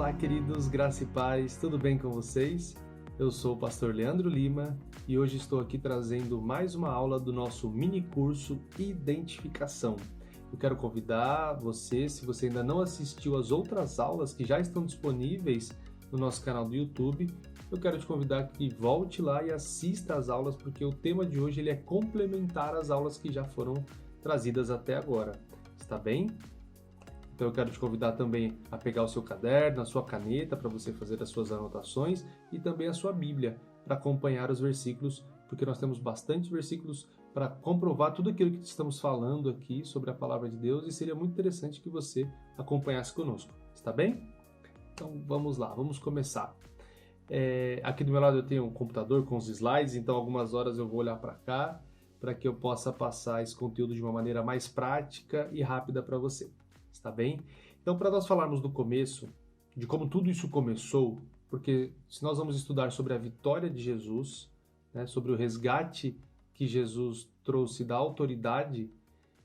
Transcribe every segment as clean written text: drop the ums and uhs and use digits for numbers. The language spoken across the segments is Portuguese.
Olá, queridos, graça e paz, tudo bem com vocês? Eu sou o pastor Leandro Lima e hoje estou aqui trazendo mais uma aula do nosso mini curso Identificação. Eu quero convidar você, se você ainda não assistiu às outras aulas que já estão disponíveis no nosso canal do YouTube, eu quero te convidar que volte lá e assista às aulas, porque o tema de hoje ele é complementar às aulas que já foram trazidas até agora. Está bem? Então eu quero te convidar também a pegar o seu caderno, a sua caneta para você fazer as suas anotações e também a sua Bíblia para acompanhar os versículos, porque nós temos bastante versículos para comprovar tudo aquilo que estamos falando aqui sobre a palavra de Deus e seria muito interessante que você acompanhasse conosco. Está bem? Então vamos lá, vamos começar. Aqui do meu lado eu tenho um computador com os slides, então algumas horas eu vou olhar para cá para que eu possa passar esse conteúdo de uma maneira mais prática e rápida para você. Está bem? Então, para nós falarmos do começo, de como tudo isso começou, porque se nós vamos estudar sobre a vitória de Jesus, né, sobre o resgate que Jesus trouxe da autoridade,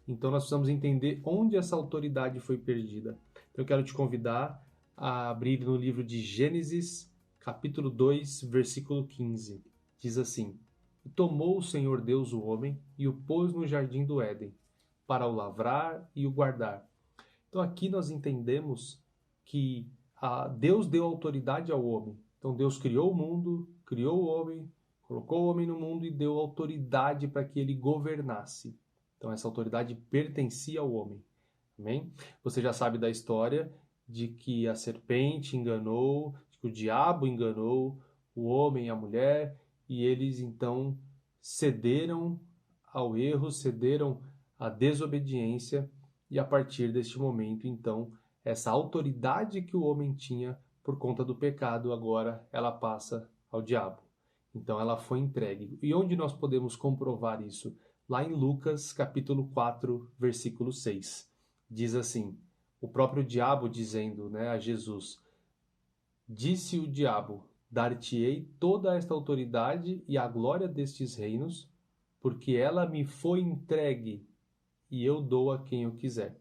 então nós precisamos entender onde essa autoridade foi perdida. Então, eu quero te convidar a abrir no livro de Gênesis, capítulo 2, versículo 15. Diz assim: "E tomou o Senhor Deus o homem e o pôs no jardim do Éden, para o lavrar e o guardar." Então aqui nós entendemos que Deus deu autoridade ao homem. Então Deus criou o mundo, criou o homem, colocou o homem no mundo e deu autoridade para que ele governasse. Então essa autoridade pertencia ao homem. Amém? Você já sabe da história de que a serpente enganou, que o diabo enganou o homem e a mulher, e eles então cederam ao erro, cederam à desobediência. E a partir deste momento, então, essa autoridade que o homem tinha por conta do pecado, agora ela passa ao diabo. Então ela foi entregue. E onde nós podemos comprovar isso? Lá em Lucas, capítulo 4, versículo 6. Diz assim, o próprio diabo dizendo, né, a Jesus: "Disse o diabo, dar-te-ei toda esta autoridade e a glória destes reinos, porque ela me foi entregue e eu dou a quem eu quiser."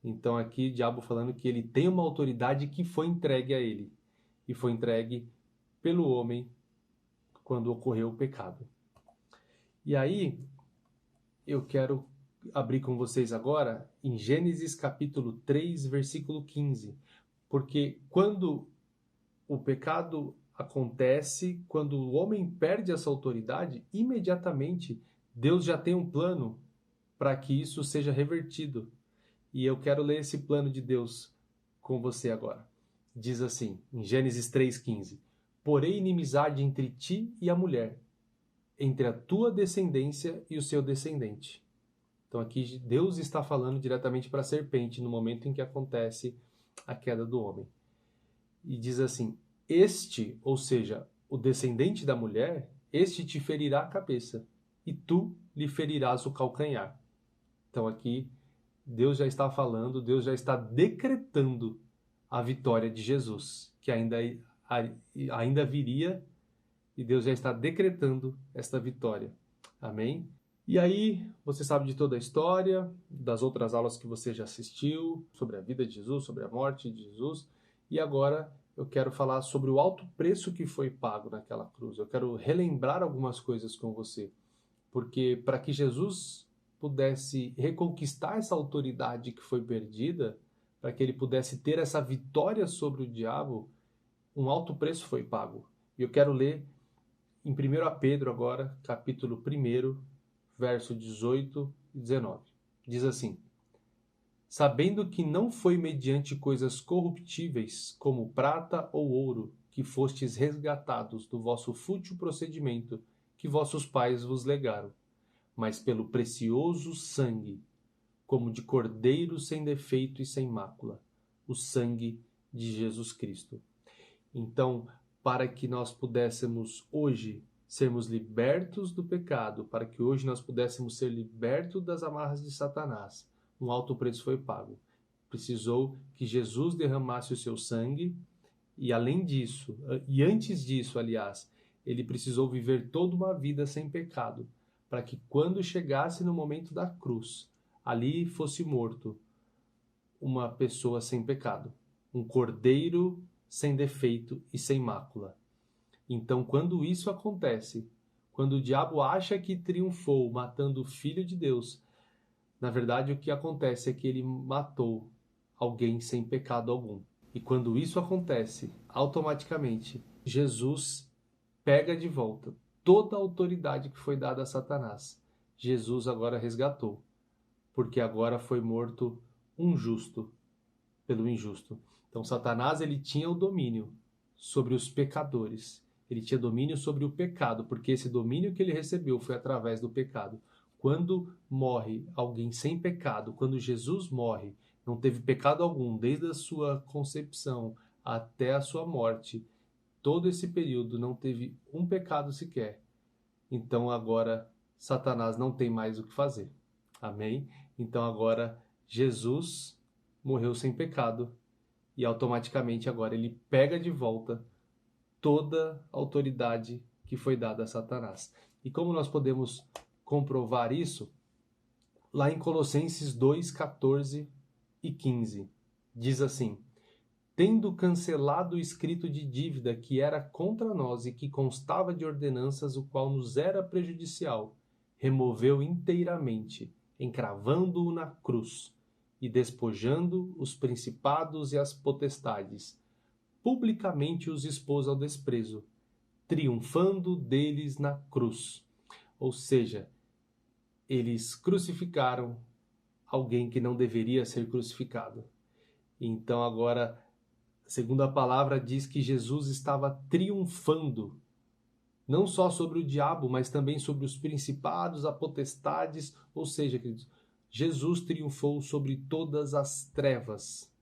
Então aqui o diabo falando que ele tem uma autoridade que foi entregue a ele. E foi entregue pelo homem quando ocorreu o pecado. E aí eu quero abrir com vocês agora em Gênesis capítulo 3, versículo 15. Porque quando o pecado acontece, quando o homem perde essa autoridade, imediatamente Deus já tem um plano para que isso seja revertido. E eu quero ler esse plano de Deus com você agora. Diz assim, em Gênesis 3,15: "Porém inimizade entre ti e a mulher, entre a tua descendência e o seu descendente." Então aqui Deus está falando diretamente para a serpente no momento em que acontece a queda do homem. E diz assim: "Este, ou seja, o descendente da mulher, este te ferirá a cabeça, e tu lhe ferirás o calcanhar." Então aqui Deus já está falando, Deus já está decretando a vitória de Jesus, que ainda viria, e Deus já está decretando esta vitória. Amém? E aí, você sabe de toda a história, das outras aulas que você já assistiu, sobre a vida de Jesus, sobre a morte de Jesus, e agora eu quero falar sobre o alto preço que foi pago naquela cruz. Eu quero relembrar algumas coisas com você, porque para que Jesus pudesse reconquistar essa autoridade que foi perdida, para que ele pudesse ter essa vitória sobre o diabo, um alto preço foi pago. E eu quero ler em 1 Pedro agora, capítulo 1, verso 18 e 19. Diz assim: "Sabendo que não foi mediante coisas corruptíveis, como prata ou ouro, que fostes resgatados do vosso fútil procedimento que vossos pais vos legaram, mas pelo precioso sangue, como de cordeiro sem defeito e sem mácula, o sangue de Jesus Cristo." Então, para que nós pudéssemos hoje sermos libertos do pecado, para que hoje nós pudéssemos ser libertos das amarras de Satanás, um alto preço foi pago. Precisou que Jesus derramasse o seu sangue e, além disso, e antes disso, aliás, ele precisou viver toda uma vida sem pecado, para que quando chegasse no momento da cruz, ali fosse morto uma pessoa sem pecado. um cordeiro sem defeito e sem mácula. Então, quando isso acontece, quando o diabo acha que triunfou matando o Filho de Deus, na verdade o que acontece é que ele matou alguém sem pecado algum. E quando isso acontece, automaticamente, Jesus pega de volta toda a autoridade que foi dada a Satanás. Jesus agora resgatou, porque agora foi morto um justo pelo injusto. Então Satanás ele tinha o domínio sobre os pecadores. Ele tinha domínio sobre o pecado, porque esse domínio que ele recebeu foi através do pecado. Quando morre alguém sem pecado, quando Jesus morre, não teve pecado algum, desde a sua concepção até a sua morte, todo esse período não teve um pecado sequer. Então agora Satanás não tem mais o que fazer. Amém? Então agora Jesus morreu sem pecado e automaticamente agora ele pega de volta toda a autoridade que foi dada a Satanás. E como nós podemos comprovar isso? Lá em Colossenses 2, 14 e 15, diz assim: tendo cancelado o escrito de dívida que era contra nós e que constava de ordenanças, o qual nos era prejudicial, removeu inteiramente, encravando-o na cruz e despojando os principados e as potestades, publicamente os expôs ao desprezo, triunfando deles na cruz. Ou seja, eles crucificaram alguém que não deveria ser crucificado. Então agora, segundo a palavra, diz que Jesus estava triunfando, não só sobre o diabo, mas também sobre os principados, as potestades, ou seja, queridos, Jesus triunfou sobre todas as trevas.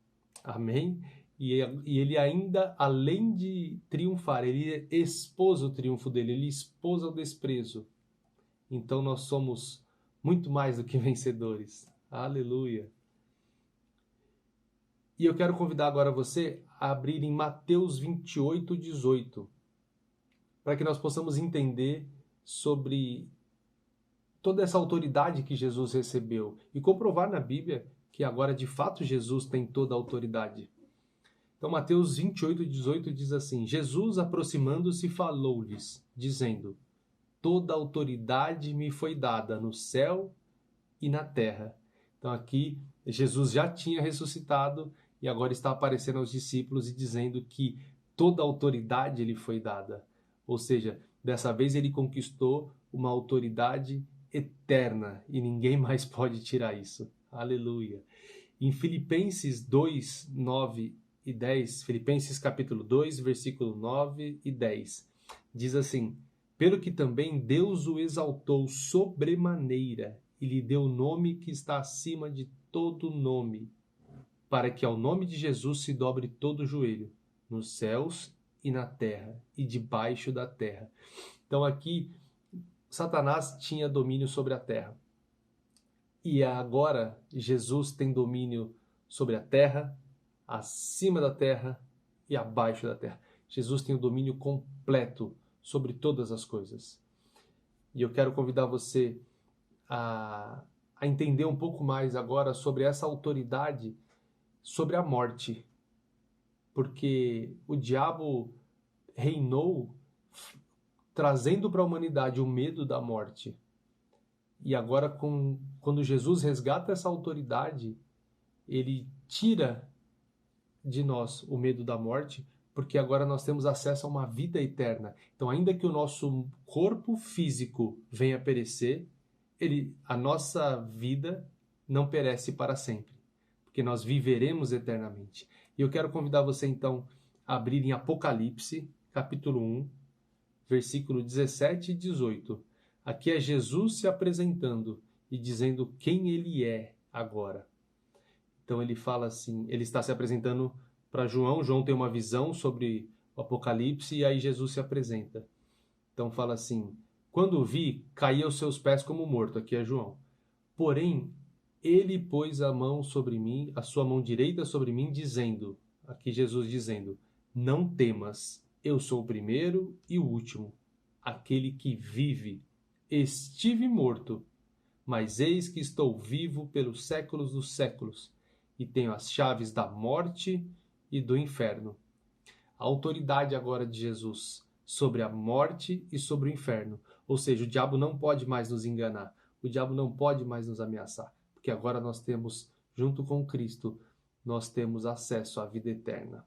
Amém? E ele ainda, além de triunfar, ele expôs o triunfo dele, ele expôs ao desprezo. Então nós somos muito mais do que vencedores. Aleluia! E eu quero convidar agora você a abrir em Mateus 28, 18, para que nós possamos entender sobre toda essa autoridade que Jesus recebeu e comprovar na Bíblia que agora de fato Jesus tem toda a autoridade. Então Mateus 28, 18 diz assim: Jesus, aproximando-se, falou-lhes, dizendo: toda a autoridade me foi dada no céu e na terra. Então aqui Jesus já tinha ressuscitado e agora está aparecendo aos discípulos e dizendo que toda a autoridade lhe foi dada. Ou seja, dessa vez ele conquistou uma autoridade eterna e ninguém mais pode tirar isso. Aleluia. Em Filipenses 2, 9 e 10, Filipenses capítulo 2, versículo 9 e 10, diz assim: pelo que também Deus o exaltou sobremaneira e lhe deu o nome que está acima de todo nome, para que ao nome de Jesus se dobre todo o joelho, nos céus e na terra e debaixo da terra. Então aqui, Satanás tinha domínio sobre a terra. E agora Jesus tem domínio sobre a terra, acima da terra e abaixo da terra. Jesus tem o domínio completo sobre todas as coisas. E eu quero convidar você a entender um pouco mais agora sobre essa autoridade sobre a morte. Porque o diabo reinou trazendo para a humanidade o medo da morte. E agora, quando Jesus resgata essa autoridade, ele tira de nós o medo da morte, porque agora nós temos acesso a uma vida eterna. Então, ainda que o nosso corpo físico venha a perecer, a nossa vida não perece para sempre, porque nós viveremos eternamente. E eu quero convidar você, então, a abrir em Apocalipse, capítulo 1, versículo 17 e 18. Aqui é Jesus se apresentando e dizendo quem ele é agora. Então ele fala assim, ele está se apresentando para João. João tem uma visão sobre o Apocalipse e aí Jesus se apresenta. Então fala assim: quando o vi, caí aos seus pés como morto. Aqui é João. Porém, ele pôs a mão sobre mim, a sua mão direita sobre mim, dizendo, aqui Jesus dizendo: não temas, eu sou o primeiro e o último, aquele que vive. Estive morto, mas eis que estou vivo pelos séculos dos séculos, e tenho as chaves da morte e do inferno. A autoridade agora de Jesus sobre a morte e sobre o inferno. Ou seja, o diabo não pode mais nos enganar, o diabo não pode mais nos ameaçar, porque agora nós temos, junto com Cristo, nós temos acesso à vida eterna.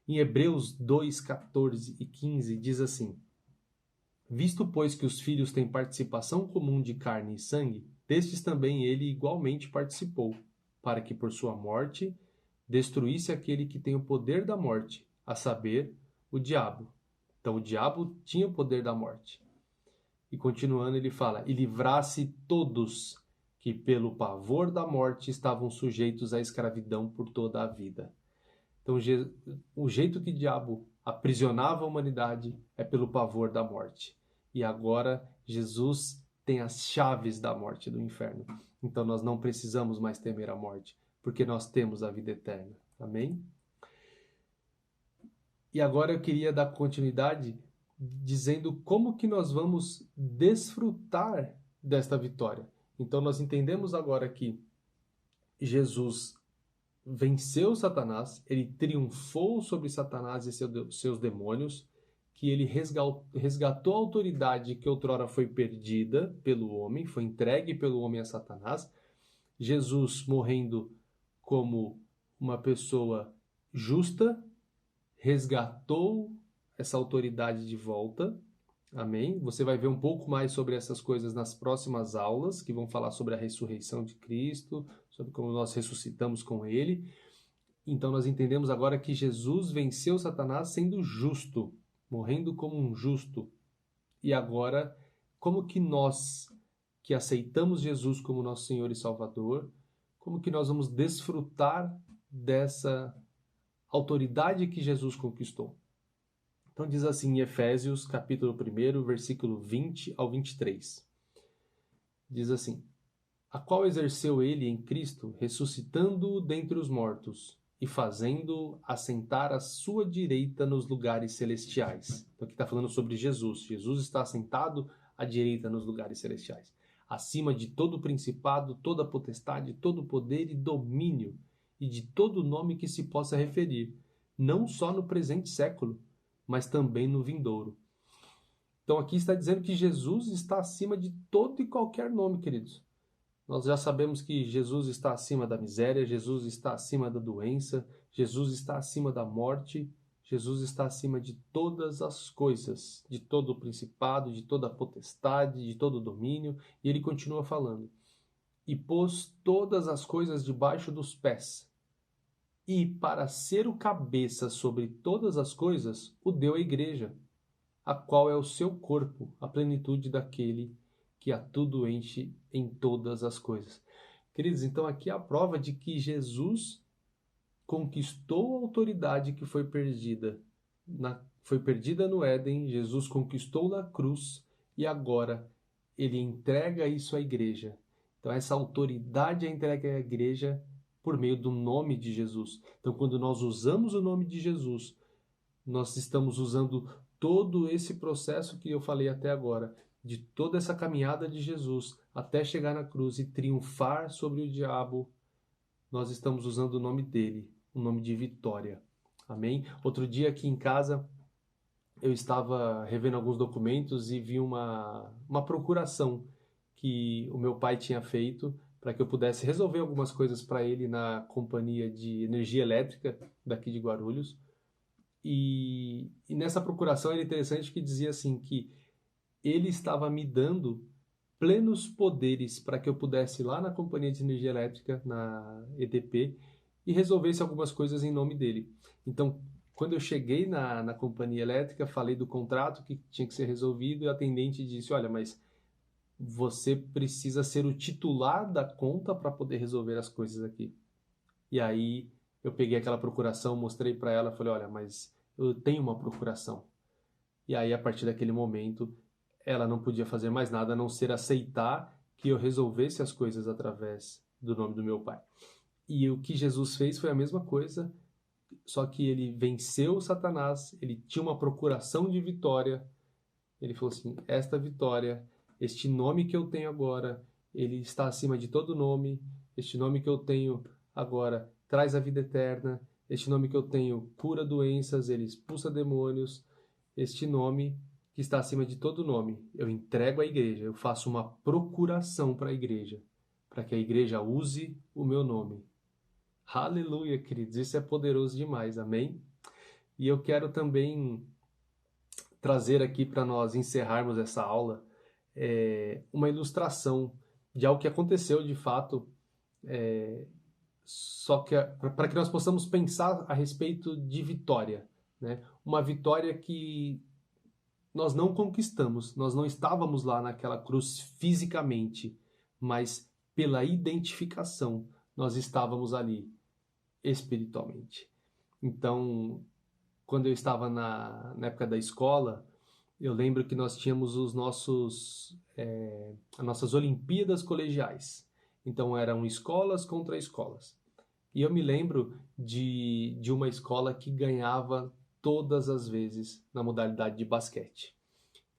Em Hebreus 2, 14 e 15 diz assim: Visto, pois, que os filhos têm participação comum de carne e sangue, destes também ele igualmente participou, para que por sua morte destruísse aquele que tem o poder da morte, a saber, o diabo. Então o diabo tinha o poder da morte. E continuando ele fala, e livrasse todos que pelo pavor da morte estavam sujeitos à escravidão por toda a vida. Então o jeito que o diabo aprisionava a humanidade é pelo pavor da morte. E agora Jesus tem as chaves da morte e do inferno. Então nós não precisamos mais temer a morte, porque nós temos a vida eterna. Amém? E agora eu queria dar continuidade dizendo como que nós vamos desfrutar desta vitória. Então nós entendemos agora que Jesus venceu Satanás, ele triunfou sobre Satanás e seus demônios, que ele resgatou a autoridade que outrora foi perdida pelo homem, foi entregue pelo homem a Satanás. Jesus morrendo como uma pessoa justa, resgatou essa autoridade de volta. Amém? Você vai ver um pouco mais sobre essas coisas nas próximas aulas, que vão falar sobre a ressurreição de Cristo, sobre como nós ressuscitamos com Ele. Então nós entendemos agora que Jesus venceu Satanás sendo justo, morrendo como um justo. E agora, como que nós, que aceitamos Jesus como nosso Senhor e Salvador, como que nós vamos desfrutar dessa autoridade que Jesus conquistou? Então diz assim em Efésios, capítulo 1, versículo 20 ao 23. Diz assim: a qual exerceu ele em Cristo, ressuscitando-o dentre os mortos e fazendo-o assentar à sua direita nos lugares celestiais. Então aqui está falando sobre Jesus. Jesus está assentado à direita nos lugares celestiais, acima de todo principado, toda potestade, todo poder e domínio, e de todo nome que se possa referir, não só no presente século, mas também no vindouro. Então aqui está dizendo que Jesus está acima de todo e qualquer nome, queridos. Nós já sabemos que Jesus está acima da miséria, Jesus está acima da doença, Jesus está acima da morte, Jesus está acima de todas as coisas, de todo o principado, de toda a potestade, de todo o domínio. E ele continua falando: e pôs todas as coisas debaixo dos pés, e para ser o cabeça sobre todas as coisas, o deu à igreja, a qual é o seu corpo, a plenitude daquele que a tudo enche em todas as coisas. Queridos, então aqui é a prova de que Jesus conquistou a autoridade que foi perdida. Foi perdida no Éden, Jesus conquistou na cruz e agora ele entrega isso à igreja. Então essa autoridade é entregue à igreja por meio do nome de Jesus. Então quando nós usamos o nome de Jesus, nós estamos usando todo esse processo que eu falei até agora, de toda essa caminhada de Jesus até chegar na cruz e triunfar sobre o diabo. Nós estamos usando o nome dele, o nome de vitória. Amém? Outro dia aqui em casa, eu estava revendo alguns documentos e vi uma procuração que o meu pai tinha feito para que eu pudesse resolver algumas coisas para ele na companhia de energia elétrica daqui de Guarulhos. E nessa procuração era interessante que dizia assim que ele estava me dando plenos poderes para que eu pudesse ir lá na companhia de energia elétrica, na EDP, e resolvesse algumas coisas em nome dele. Então, quando eu cheguei na companhia elétrica, falei do contrato que tinha que ser resolvido e o atendente disse: olha, mas você precisa ser o titular da conta para poder resolver as coisas aqui. E aí eu peguei aquela procuração, mostrei para ela, falei: olha, mas eu tenho uma procuração. E aí, a partir daquele momento, ela não podia fazer mais nada a não ser aceitar que eu resolvesse as coisas através do nome do meu pai. E o que Jesus fez foi a mesma coisa, só que ele venceu Satanás, ele tinha uma procuração de vitória. Ele falou assim: esta vitória, este nome que eu tenho agora, ele está acima de todo nome, este nome que eu tenho agora traz a vida eterna, Este nome que eu tenho cura doenças, ele expulsa demônios. Este nome que está acima de todo nome, eu entrego à igreja, eu faço uma procuração para a igreja, para que a igreja use o meu nome. Aleluia, queridos, isso é poderoso demais, amém? E eu quero também trazer aqui para nós encerrarmos essa aula uma ilustração de algo que aconteceu de fato, só que para que nós possamos pensar a respeito de vitória, né? Uma vitória que nós não conquistamos, nós não estávamos lá naquela cruz fisicamente, mas pela identificação nós estávamos ali espiritualmente. Então, quando eu estava na época da escola, eu lembro que nós tínhamos as nossas Olimpíadas colegiais. Então eram escolas contra escolas. E eu me lembro de uma escola que ganhava todas as vezes na modalidade de basquete.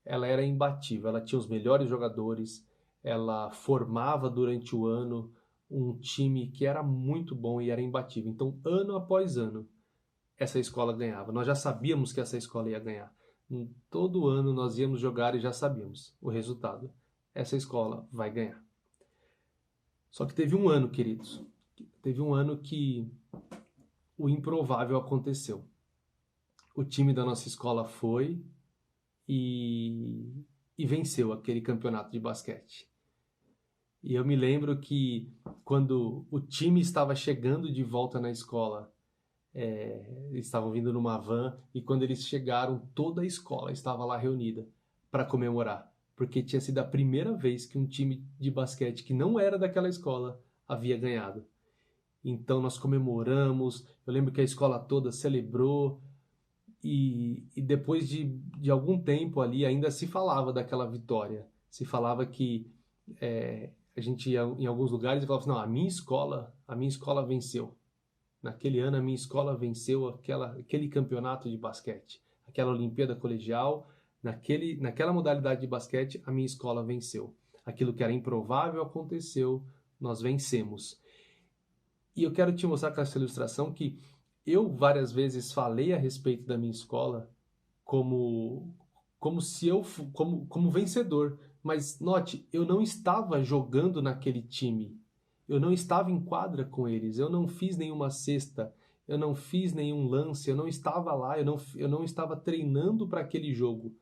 Ela era imbatível, ela tinha os melhores jogadores, ela formava durante o ano um time que era muito bom e era imbatível. Então, ano após ano, essa escola ganhava. Nós já sabíamos que essa escola ia ganhar. Todo ano nós íamos jogar e já sabíamos o resultado. Essa escola vai ganhar. Só que teve um ano, queridos, teve um ano que o improvável aconteceu. O time da nossa escola foi e venceu aquele campeonato de basquete. E eu me lembro que quando o time estava chegando de volta na escola, eles estavam vindo numa van, e quando eles chegaram, toda a escola estava lá reunida para comemorar, porque tinha sido a primeira vez que um time de basquete que não era daquela escola havia ganhado. Então nós comemoramos, eu lembro que a escola toda celebrou, e depois de algum tempo ali ainda se falava daquela vitória. Se falava que a gente ia em alguns lugares e falava assim, não, a minha escola venceu. Naquele ano a minha escola venceu aquele campeonato de basquete, aquela Olimpíada colegial, naquela modalidade de basquete a minha escola venceu. Aquilo que era improvável aconteceu, nós vencemos. E eu quero te mostrar com essa ilustração que eu várias vezes falei a respeito da minha escola como vencedor, mas note, eu não estava jogando naquele time, eu não estava em quadra com eles, eu não fiz nenhuma cesta, eu não fiz nenhum lance, eu não estava lá, eu não estava treinando para aquele jogo,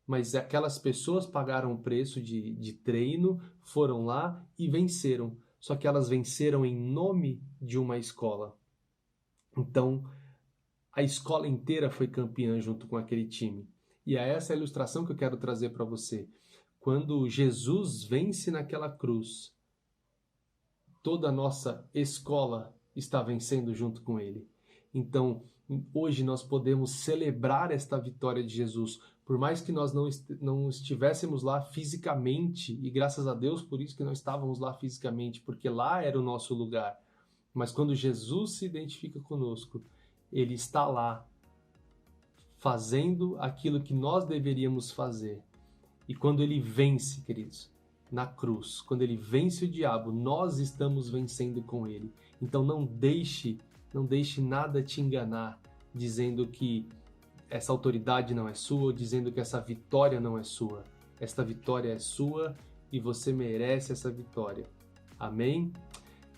mas aquelas pessoas pagaram o preço de treino, foram lá e venceram, só que elas venceram em nome de uma escola. Então, a escola inteira foi campeã junto com aquele time. E é essa a ilustração que eu quero trazer para você. Quando Jesus vence naquela cruz, toda a nossa escola está vencendo junto com ele. Então, hoje nós podemos celebrar esta vitória de Jesus. Por mais que nós não estivéssemos lá fisicamente, e graças a Deus por isso que não estávamos lá fisicamente, porque lá era o nosso lugar. Mas quando Jesus se identifica conosco, ele está lá fazendo aquilo que nós deveríamos fazer. E quando ele vence, queridos, na cruz, quando ele vence o diabo, nós estamos vencendo com ele. Então não deixe nada te enganar, dizendo que essa autoridade não é sua, ou dizendo que essa vitória não é sua. Esta vitória é sua e você merece essa vitória. Amém?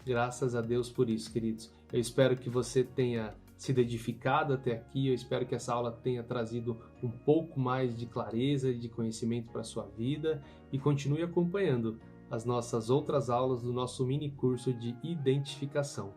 Graças a Deus por isso, queridos. Eu espero que você tenha sido edificado até aqui, eu espero que essa aula tenha trazido um pouco mais de clareza e de conhecimento para a sua vida, e continue acompanhando as nossas outras aulas do nosso mini curso de identificação.